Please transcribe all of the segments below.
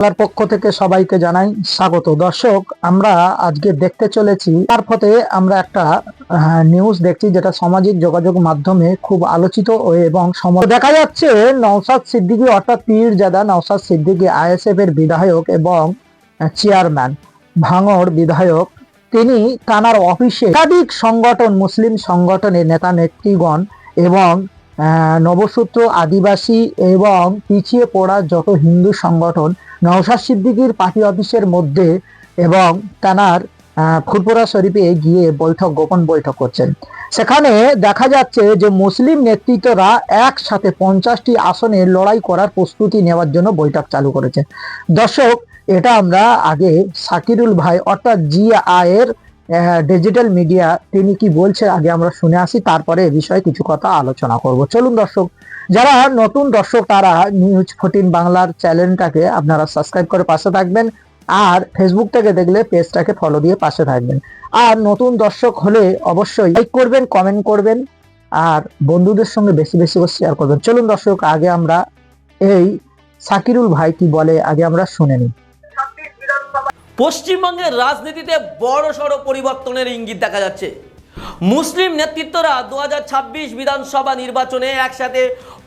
তার পক্ষ থেকে সবাইকে জানাই স্বাগত। দর্শক, আমরা আজকে দেখতে চলেছি তারপরে আমরা একটা নিউজ দেখছি যেটা সামাজিক যোগাযোগ মাধ্যমে খুব আলোচিত এবং দেখা যাচ্ছে নওশাদ সিদ্দিকী অর্থাৎ পীরজাদা নওশাদ সিদ্দিকী আইএসএফ এর বিধায়ক এবং চেয়ারম্যান ভাঙড় বিধায়ক, তিনি তানার অফিসে একাধিক সংগঠন মুসলিম সংগঠনের নেতা নেত্রীগণ এবং নবসূত্র আদিবাসী এবং পিছিয়ে পড়া যত হিন্দু সংগঠন নওশাদ সিদ্দিকীর পার্টি অফিসের মধ্যে এবং তানার ফুরপুরা শরীফে গিয়ে গোপন বৈঠক করছেন। সেখানে দেখা যাচ্ছে যে মুসলিম নেতৃত্বরা একসাথে 50টি আসনে লড়াই করার প্রস্তুতি নেওয়ার জন্য বৈঠক চালু করেছে। দর্শক, এটা আমরা আগে সাকিরুল ভাই অর্থাৎ জিআই এর ডিজিটাল মিডিয়া তিনি কি বলছে আগে আমরা শুনে আসি, তারপরে এ বিষয়ে কিছু কথা আলোচনা করব। চলুন দর্শক, যারা নতুন দর্শক তারা নিউজ 14 বাংলার চ্যানেলটাকে আপনারা সাবস্ক্রাইব করে পাশে থাকবেন, আর ফেসবুক থেকে দেখলে পেজটাকে ফলো দিয়ে পাশে থাকবেন। আর নতুন দর্শক হলে অবশ্যই লাইক করবেন, কমেন্ট করবেন, আর বন্ধুদের সঙ্গে বেশি বেশি করে শেয়ার করবেন। চলুন দর্শক, আগে আমরা এই সাকিরুল ভাই কি বলে আগে আমরা শুনে নিই। পশ্চিমবঙ্গের রাজনীতিতে বড়সড় পরিবর্তনের ইঙ্গিত দেখা যাচ্ছে। মুসলিম নেতৃত্বরা 2026 বিধানসভা নির্বাচনে একসাথে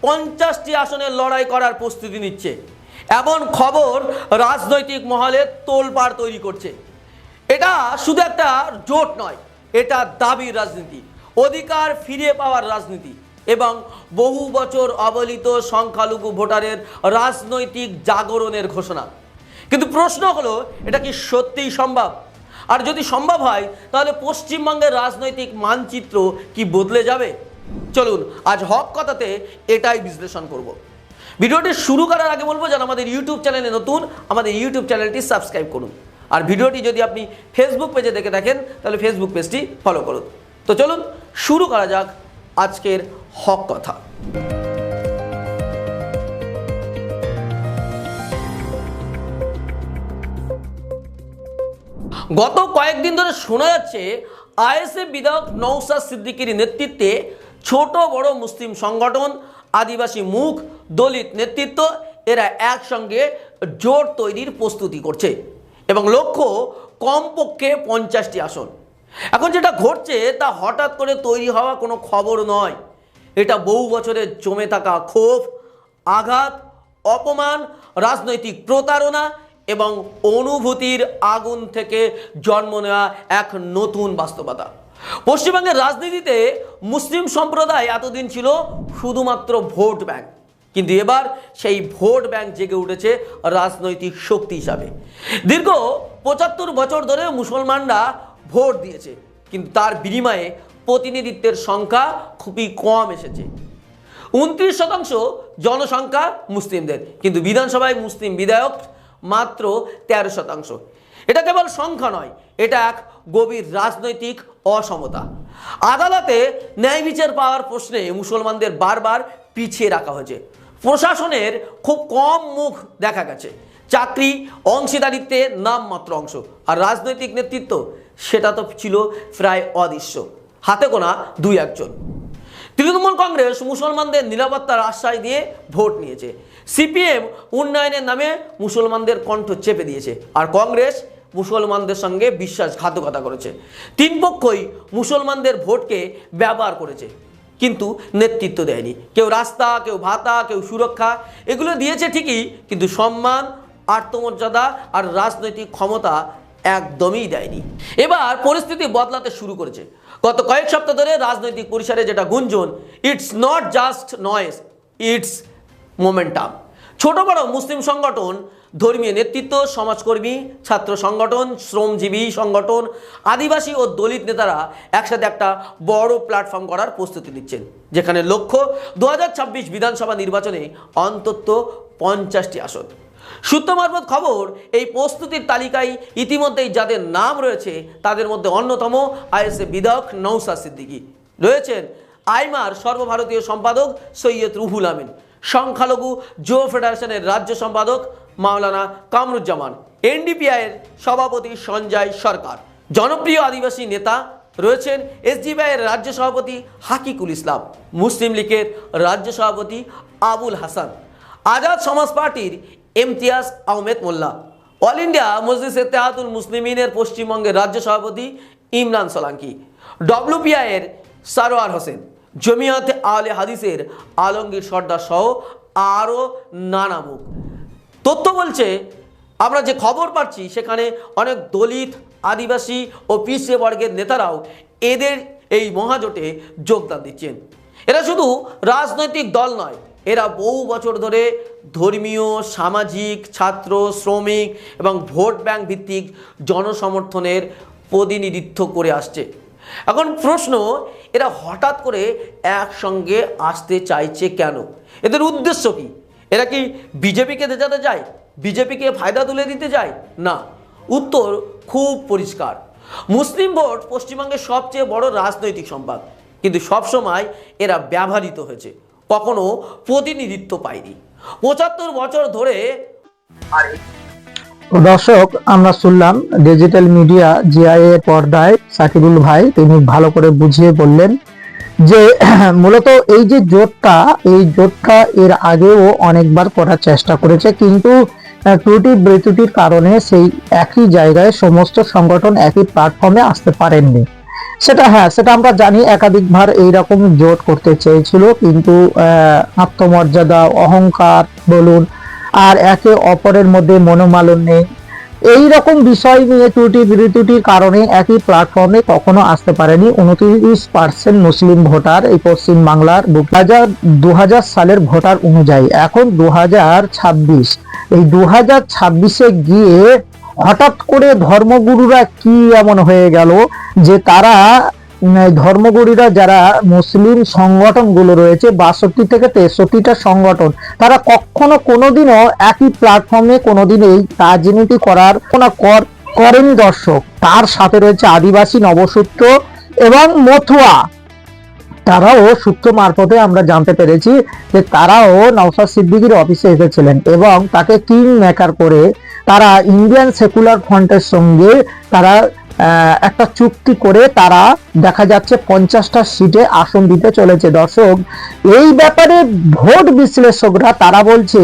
50টি আসনের লড়াই করার প্রস্তুতি নিচ্ছে। এমন খবর রাজনৈতিক মহলে তোলপাড় তৈরি করছে। এটা শুধু একটা জোট নয়, এটা দাবির রাজনীতি, অধিকার ফিরে পাওয়ার রাজনীতি এবং বহু বছর অবহেলিত সংখ্যালঘু ভোটারের রাজনৈতিক জাগরণের ঘোষণা। কিন্তু প্রশ্ন হলো, এটা কি সত্যিই সম্ভব? আর যদি সম্ভব হয় তাহলে পশ্চিমবঙ্গের রাজনৈতিক মানচিত্র কি বদলে যাবে? চলুন আজ হক কথাতে এটাই বিশ্লেষণ করব। ভিডিওটি শুরু করার আগে বলবো, যারা আমাদের ইউটিউব চ্যানেলে নতুন, আমাদের ইউটিউব চ্যানেলটি সাবস্ক্রাইব করুন। আর ভিডিওটি যদি আপনি ফেসবুক পেজে দেখে থাকেন তাহলে ফেসবুক পেজটি ফলো করুন। তো চলুন শুরু করা যাক আজকের হক কথা। গত কয়েকদিন ধরে শোনা যাচ্ছে আইএসএফ বিধায়ক নওশাদ সিদ্দিকীর নেতৃত্বে ছোট বড় মুসলিম সংগঠন, আদিবাসী মুখ, দলিত নেতৃত্ব এরা একসঙ্গে জোট তৈরির প্রস্তুতি করছে এবং লক্ষ্য কমপক্ষে 50টি আসন। এখন যেটা ঘটছে তা হঠাৎ করে তৈরি হওয়া কোনো খবর নয়। এটা বহু বছরের জমে থাকা ক্ষোভ, আঘাত, অপমান, রাজনৈতিক প্রতারণা এবং অনুভূতির আগুন থেকে জন্ম নেওয়া এক নতুন বাস্তবতা। পশ্চিমবঙ্গের রাজনীতিতে মুসলিম সম্প্রদায় এতদিন ছিল শুধুমাত্র ভোট ব্যাংক, কিন্তু এবার সেই ভোট ব্যাংক জেগে উঠেছে রাজনৈতিক শক্তি হিসাবে। দীর্ঘ 75 বছর ধরে মুসলমানরা ভোট দিয়েছে, কিন্তু তার বিনিময়ে প্রতিনিধিত্বের সংখ্যা খুবই কম এসেছে। 29% জনসংখ্যা মুসলিমদের, কিন্তু বিধানসভায় মুসলিম বিধায়ক মাত্র 13%। এটা কেবল সংখ্যা নয়, এটা এক গভীর রাজনৈতিক অসমতা। আদালতে ন্যায় বিচার পাওয়ার প্রশ্নে মুসলমানদের বারবার পিছিয়ে রাখা হয়েছে। প্রশাসনের খুব কম মুখ দেখা গেছে। চাকরি, অংশীদারিত্বে নামমাত্র অংশ, আর রাজনৈতিক নেতৃত্ব সেটা তো ছিল প্রায় অদৃশ্য, হাতে গোনা 2-1 জন। তৃণমূল কংগ্রেস মুসলমানদের নিরাপত্তার আশ্বাস দিয়ে ভোট নিয়েছে। সিপিএম উন্নয়নের নামে মুসলমানদের কণ্ঠ চেপে দিয়েছে, আর কংগ্রেস মুসলমানদের সঙ্গে বিশ্বাসঘাতকতা করেছে। তিন পক্ষই মুসলমানদের ভোটকে ব্যবহার করেছে, কিন্তু নেতৃত্ব দেয়নি। কেউ রাস্তা, কেউ ভাতা, কেউ সুরক্ষা, এগুলো দিয়েছে ঠিকই, কিন্তু সম্মান, আত্মমর্যাদা আর রাজনৈতিক ক্ষমতা একদমই দেয়নি। এবার পরিস্থিতি বদলাতে শুরু করেছে। গত কয়েক সপ্তাহ ধরে রাজনৈতিক পরিসরে যেটা গুঞ্জন, it's not just noise, it's momentum. ছোট বড় মুসলিম সংগঠন, ধর্মীয় নেতৃত্ব, সমাজকর্মী, ছাত্র সংগঠন, শ্রমজীবী সংগঠন, আদিবাসী ও দলিত নেতারা একসাথে একটা বড় প্ল্যাটফর্ম করার প্রস্তুতি নিচ্ছেন, যেখানে লক্ষ্য 2026 বিধানসভা নির্বাচনে অন্তত 50টি আসন। সূত্র মারফত খবর, এই প্রস্তুতির তালিকায় ইতিমধ্যেই যাদের নাম রয়েছে তাদের মধ্যে অন্যতম আইএসএফ বিধায়ক নওশাদ সিদ্দিকী রয়েছেন। আইমার সর্বভারতীয় সম্পাদক সৈয়দ রুহুল আমিন, সংখ্যালঘু যুব ফেডারেশনের রাজ্য সম্পাদক মাওলানা কামরুজ্জামান, এনডিপিআইয়ের সভাপতি সঞ্জয় সরকার, জনপ্রিয় আদিবাসী নেতা রয়েছেন এসডিপিআইয়ের রাজ্য সভাপতি হাকিকুল ইসলাম, মুসলিম লীগের রাজ্য সভাপতি আবুল হাসান, আজাদ সমাজ পার্টির ইমতিয়াজ আহমেদ মোল্লা, অল ইন্ডিয়া মজলিস ইত্তেহাদুল মুসলিমিনের পশ্চিমবঙ্গের রাজ্য সভাপতি ইমরান সোলাঙ্কি, ডব্লিউপিআই এর সারোয়ার হোসেন, জমিয়াতে আহলে হাদিসের আলমগীর সর্দার সহ আরও নানা মুখ। তথ্য বলছে, আমরা যে খবর পাচ্ছি সেখানে অনেক দলিত, আদিবাসী ও পিছিয়ে বর্গের নেতারাও এদের এই মহাজোটে যোগদান দিচ্ছেন। এরা শুধু রাজনৈতিক দল নয়, এরা বহু বছর ধরে ধর্মীয়, সামাজিক, ছাত্র, শ্রমিক এবং ভোট ব্যাংক ভিত্তিক জনসমর্থনের প্রতিনিধিত্ব করে আসছে। এখন প্রশ্ন, এরা হঠাৎ করে একসঙ্গে আসতে চাইছে কেন? এদের উদ্দেশ্য কি? এরা কি বিজেপিকে জেতাতে যায়, বিজেপিকে ফায়দা তুলে দিতে যায়? না, উত্তর খুব পরিষ্কার। মুসলিম ভোট পশ্চিমবঙ্গের সবচেয়ে বড় রাজনৈতিক সম্পদ, কিন্তু সবসময় এরা ব্যবহৃত হয়েছে, কখনো প্রতিনিধিত্ব পায়নি। ৭৫ বছর ধরে। দর্শক, আমরা শুনলাম ডিজিটাল মিডিয়া জিআই এর পর্দায় সাকিবুল ভাই তিনি ভালো করে বুঝিয়ে বললেন যে মূলত এই যে জোটটা, এই জোটটা এর আগেও অনেকবার করার চেষ্টা করেছে, কিন্তু ত্রুটি বিচ্যুতির কারণে সেই একই জায়গায় সমস্ত সংগঠন একই প্ল্যাটফর্মে আসতে পারেননি। সেটা আমরা জানি, একাধিকবার এইরকম জোট করতে চেয়েছিল, কিন্তু আত্মমর্যাদা, অহংকার বলুন, আর একে অপরের মধ্যে মনোমালিন্য, এই রকম বিষয় নিয়ে ত্রুটি বিচ্যুতির কারণে একই প্ল্যাটফর্মে কখনো আসতে পারেনি 29% মুসলিম ভোটার এই পশ্চিম বাংলার 2000 সালের ভোটার অনুযায়ী। এখন 2026, এই 2026-এ গিয়ে হঠাৎ করে ধর্মগুরুরা কি এমন হয়ে গেল যে তারা, ধর্মগুরুরা যারা মুসলিম সংগঠনগুলো রয়েছে 62 থেকে 63টা সংগঠন, তারা কখনো কোনোদিনও একই প্ল্যাটফর্মে কোনোদিন এই রাজনীতি করেনি। দর্শক, তার সাথে রয়েছে আদিবাসী, নবসূত্র এবং মথুয়া। তারাও সূত্র মারফতে আমরা জানতে পেরেছি যে তারাও নওশাদ সিদ্দিকীর অফিসে এসেছিলেন এবং তাকে কিং মেকার করে তারা ইন্ডিয়ান সেকুলার ফ্রন্টের সঙ্গে তারা একটা চুক্তি করে তারা দেখা যাচ্ছে 50টা সিটে আসন দিতে চলেছে। দর্শক, এই ব্যাপারে ভোট বিশ্লেষকরা তারা বলছে,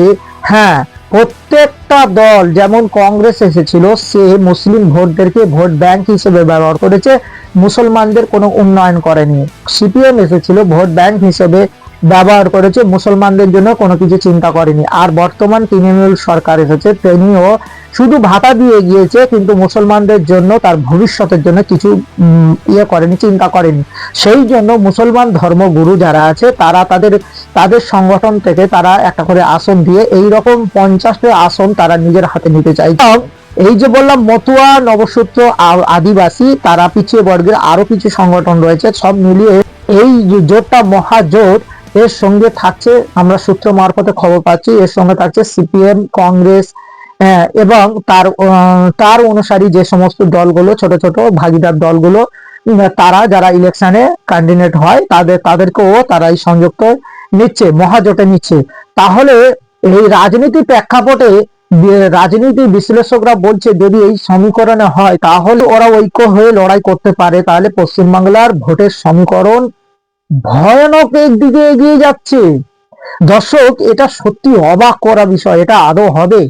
হ্যাঁ, প্রত্যেকটা দল, যেমন কংগ্রেস এসেছিল সে মুসলিম ভোটদেরকে ভোট ব্যাংক হিসেবে ব্যবহার করেছে, মুসলমানদের কোনো উন্নয়ন করেনি। সিপিএম এসেছিল ভোট ব্যাংক হিসেবে ব্যবহার করেছে, মুসলমানদের জন্য কোনো কিছু চিন্তা করেনি। আর বর্তমান তৃণমূল সরকার এসেছে, তিনিও শুধু ভাতা দিয়ে গিয়েছে, কিন্তু মুসলমানদের জন্য, তার ভবিষ্যতের জন্য কিছু করেনি, চিন্তা করেনি। সেই জন্য মুসলমান ধর্মগুরু যারা আছে তারা তাদের সংগঠন থেকে তারা একটা করে আসন দিয়ে এই রকম 50টা আসন তারা নিজের হাতে নিতে চাই। এই যে বললাম মতুয়া, নবসূত্র, আদিবাসী, তারা পিছিয়ে বর্গের আরো কিছু সংগঠন রয়েছে, সব মিলিয়ে এই জোটটা মহাজোট। এর সঙ্গে থাকছে, আমরা সূত্র মারফতে খবর পাচ্ছি, এর সঙ্গে থাকছে সিপিএম, কংগ্রেস এবং তার অনুসারী যে সমস্ত দলগুলো, ছোট ছোট ভাগিদার দলগুলো, তারা যারা ইলেকশনে ক্যান্ডিডেট হয় তাদেরকেও তারা এই সংযুক্ত নিচ্ছে, মহাজোটে নিচ্ছে। তাহলে এই রাজনীতি প্রেক্ষাপটে রাজনীতি বিশ্লেষকরা বলছে যদি এই সমীকরণে হয় তাহলে ওরা ঐক্য হয়ে লড়াই করতে পারে, তাহলে পশ্চিমবাংলার ভোটের সমীকরণ ভয়ানক দিকে এগিয়ে যাচ্ছে। দর্শক, এটা সত্যি অবাক করা বিষয়। এটা আদৌ হবে?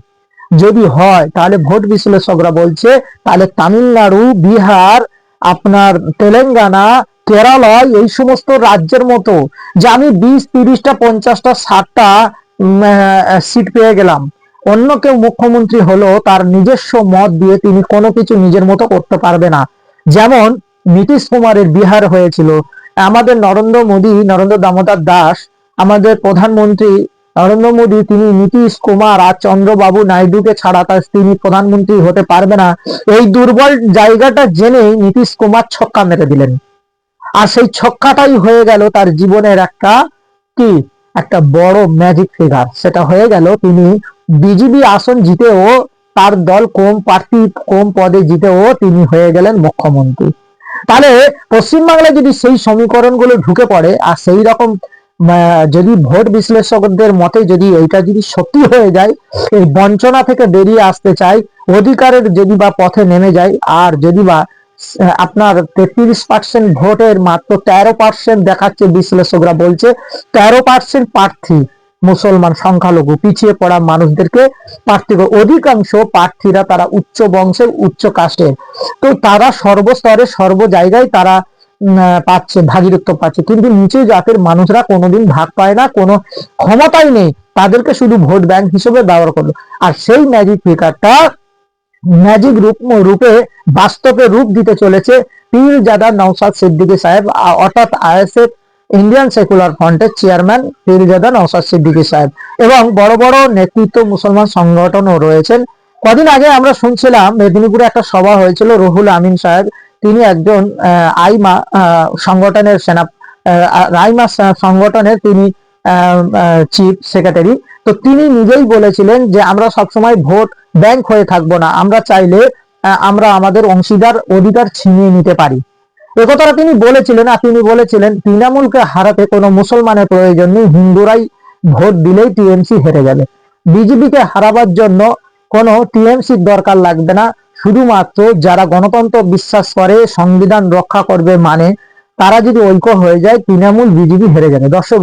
যদি হয় তাহলে ভোট বিশ্লেষকরা বলছে তাহলে তামিলনাড়ু, বিহার, আপনার তেলেঙ্গানা, কেরালা, এই সমস্ত রাজ্যের মতো যে আমি 20, 30টা, 50টা, 60টা সিট পেয়ে গেলাম, অন্য কেউ মুখ্যমন্ত্রী হলো তার নিজস্ব মত দিয়ে তিনি কোনো কিছু নিজের মতো করতে পারবে না। যেমন নীতিশ কুমারের বিহার হয়েছিল, আমাদের নরেন্দ্র দামোদর দাস, আমাদের প্রধানমন্ত্রী নরেন্দ্র মোদী, তিনি নীতিশ কুমার আর চন্দ্রবাবু নাইডুকে ছাড়া তিনি প্রধানমন্ত্রী হতে পারবে না, এই দুর্বল জায়গাটা জেনেই নীতিশ কুমার ছক্কা মেরে দিলেন। আর সেই ছক্কাটাই হয়ে গেল তার জীবনের একটা বড় ম্যাজিক ফিগার। সেটা হয়ে গেল তিনি বিজেপি আসন জিতেও, তার দল কম পদে জিতেও তিনি হয়ে গেলেন মুখ্যমন্ত্রী। তাহলে পশ্চিমবাংলায় যদি সেই সমীকরণগুলো ঢুকে পড়ে, আর সেই রকম যদি ভোট বিশ্লেষকদের মতে যদি এইটা যদি সত্যি হয়ে যায়, এই বঞ্চনা থেকে বেরিয়ে আসতে চাই, অধিকারের যদি বা পথে নেমে যায়, আর যদি বা আপনার 33% ভোটের মাত্র 13% দেখাচ্ছে, বিশ্লেষকরা বলছে 13% প্রার্থী, মুসলমান সংখ্যালঘু পিছিয়ে পড়া মানুষদেরকে প্রার্থী অধিকাংশ প্রার্থীরা তারা উচ্চ বংশের উচ্চ কাস্টের, তো তারা সর্বস্তরে সর্ব জায়গায় তারা পাচ্ছে, ভাগীরথ্য পাচ্ছে, কিন্তু নিচু জাতের মানুষরা কোনোদিন ভাগ পায় না, কোনো ক্ষমতাই নেই, তাদেরকে শুধু ভোট ব্যাংক হিসেবে ব্যবহার করলো। আর সেই ম্যাজিক ফিগারটা ম্যাজিক রূপে বাস্তবে রূপ দিতে চলেছে পীরজাদা নওশাদ সিদ্দিকী সাহেব, অর্থাৎ আইএসএফ ইন্ডিয়ান সেকুলার ফ্রন্টের চেয়ারম্যান পীরজাদা নওশাদ সিদ্দিকী সাহেব, এবং বড় বড় নেতৃত্ব মুসলমান সংগঠনও রয়েছেন। কদিন আগে আমরা শুনছিলাম মেদিনীপুরে একটা সভা হয়েছিল, রুহুল আমিন সাহেব, তিনি একজন আইমা সংগঠনের রাইমা সংগঠনের তিনি চিফ সেক্রেটারি। তো তিনি নিজেই বলেছিলেন যে আমরা সবসময় ভোট ব্যাংক হয়ে থাকবো না, আমরা চাইলে আমরা আমাদের অধিকার ছিনিয়ে নিতে পারি। একথাটা তিনি বলেছিলেন। আর তিনি বলেছিলেন তৃণমূলকে হারাতে কোনো মুসলমানের প্রয়োজন নেই, হিন্দুরাই ভোট দিলেই টিএমসি হেরে যাবে। বিজেপিকে হারাবার জন্য কোনো টিএমসির দরকার লাগবে না, শুধুমাত্র যারা গণতন্ত্র বিশ্বাস করে, সংবিধান রক্ষা করবে, মানে তারা যদি ঐক্য হয়ে যায়, তৃণমূল বিজেপি হেরে যাবে। দর্শক,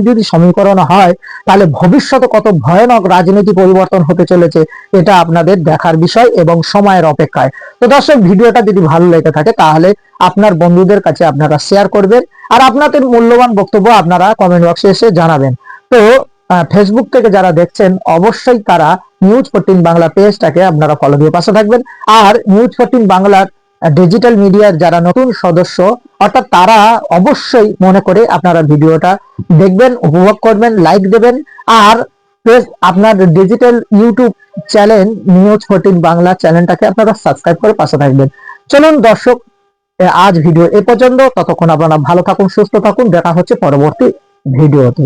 যদি সমীকরণ হয়, তাহলে ভবিষ্যতে কত ভয়ানক রাজনীতি পরিবর্তন হতে চলেছে এটা আপনাদের দেখার বিষয় এবং সময়ের অপেক্ষায়। তো দর্শক, ভিডিওটা যদি ভালো লেগে থাকে তাহলে আপনার বন্ধুদের কাছে আপনারা শেয়ার করবেন, আর আপনাদের মূল্যবান বক্তব্য আপনারা কমেন্ট বক্সে এসে জানাবেন। তো ফেসবুক থেকে যারা দেখছেন অবশ্যই তারা নিউজ 14 বাংলা পেজটাকে আপনারা ফলো দিয়ে পাশে থাকবেন। আর নিউজ 14 বাংলার ডিজিটাল মিডিয়ার যারা নতুন সদস্য, অর্থাৎ তারা অবশ্যই মনে করে আপনারা ভিডিওটা দেখবেন, উপভোগ করবেন, লাইক দেবেন, আর আপনার digital YouTube channel news 14 Bangla চ্যানেলটাকে আপনারা সাবস্ক্রাইব করে পাশে থাকবেন। চলুন দর্শক, আজ ভিডিও এ পর্যন্ত। ততক্ষণ আপনারা ভালো থাকুন, সুস্থ থাকুন, দেখা হচ্ছে পরবর্তী ভিডিওতে।